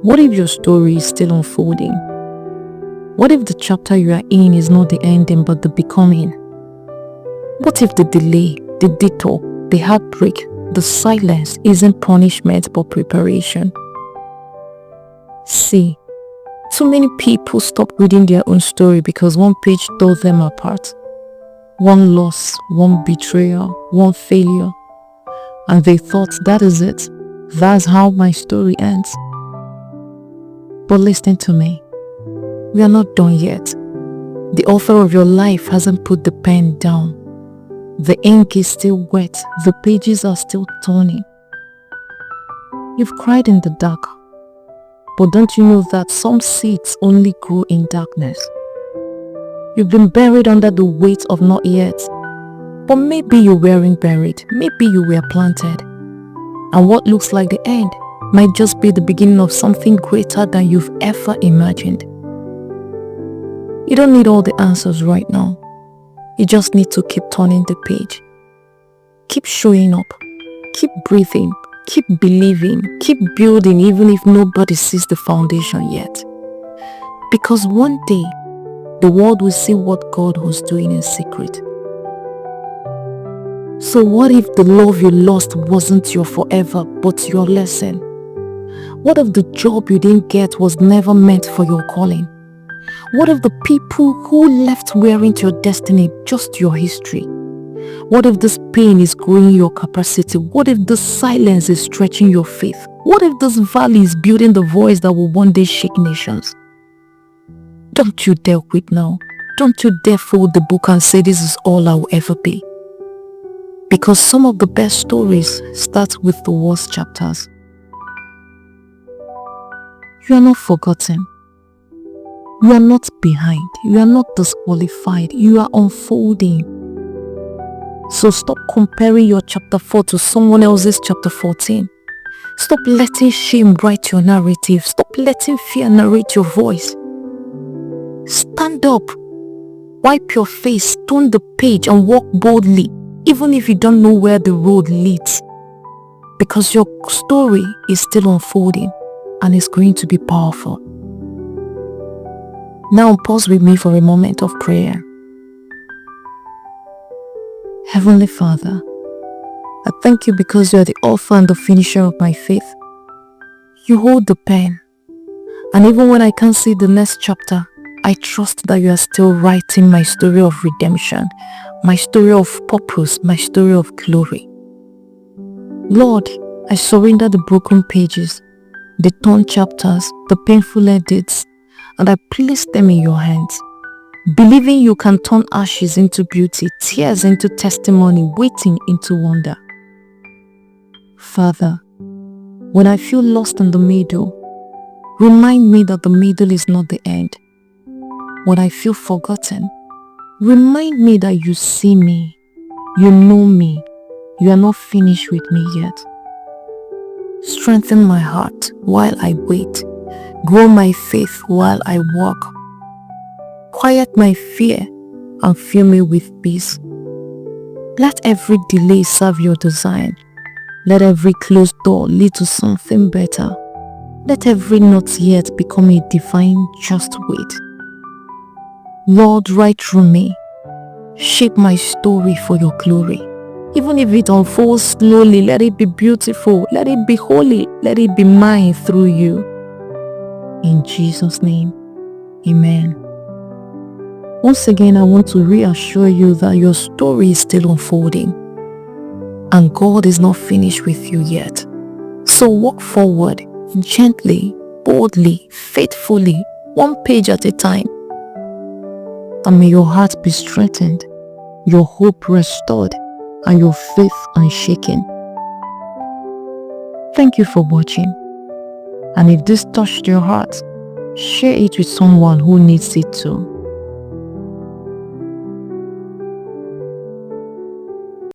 What if your story is still unfolding? What if the chapter you are in is not the ending but the becoming? What if the delay, the detour, the heartbreak, the silence isn't punishment but preparation? See, too many people stop reading their own story because one page tore them apart. One loss, one betrayal, one failure. And they thought, that is it. That's how my story ends. But listen to me. We are not done yet. The author of your life hasn't put the pen down. The ink is still wet. The pages are still turning. You've cried in the dark. But don't you know that some seeds only grow in darkness? You've been buried under the weight of not yet. But maybe you weren't buried. Maybe you were planted. And what looks like the end might just be the beginning of something greater than you've ever imagined. You don't need all the answers right now. You just need to keep turning the page. Keep showing up. Keep breathing. Keep believing. Keep building even if nobody sees the foundation yet. Because one day, the world will see what God was doing in secret. So what if the love you lost wasn't your forever but your lesson? What if the job you didn't get was never meant for your calling? What if the people who left weren't your destiny, just your history? What if this pain is growing your capacity? What if this silence is stretching your faith? What if this valley is building the voice that will one day shake nations? Don't you dare quit now. Don't you dare fold the book and say this is all I will ever be. Because some of the best stories start with the worst chapters. You are not forgotten. You are not behind. You are not disqualified. You are unfolding. So stop comparing your chapter 4 to someone else's chapter 14. Stop letting shame write your narrative. Stop letting fear narrate your voice. Stand up. Wipe your face, turn the page and walk boldly, even if you don't know where the road leads. Because your story is still unfolding and it's going to be powerful. Now pause with me for a moment of prayer. Heavenly Father, I thank you because you are the author and the finisher of my faith. You hold the pen, and even when I can't see the next chapter, I trust that you are still writing my story of redemption, my story of purpose, my story of glory. Lord, I surrender the broken pages, the torn chapters, the painful edits, and I place them in your hands, believing you can turn ashes into beauty, tears into testimony, waiting into wonder. Father, when I feel lost in the middle, remind me that the middle is not the end. When I feel forgotten, remind me that you see me, you know me, you are not finished with me yet. Strengthen my heart while I wait. Grow my faith while I walk. Quiet my fear and fill me with peace. Let every delay serve your design. Let every closed door lead to something better. Let every not yet become a divine just wait. Lord, write through me. Shape my story for your glory. Even if it unfolds slowly, let it be beautiful. Let it be holy. Let it be mine through you. In Jesus' name, amen. Once again, I want to reassure you that your story is still unfolding and God is not finished with you yet. So walk forward gently, boldly, faithfully, one page at a time. And may your heart be strengthened, your hope restored, and your faith unshaken. Thank you for watching. And if this touched your heart, share it with someone who needs it too.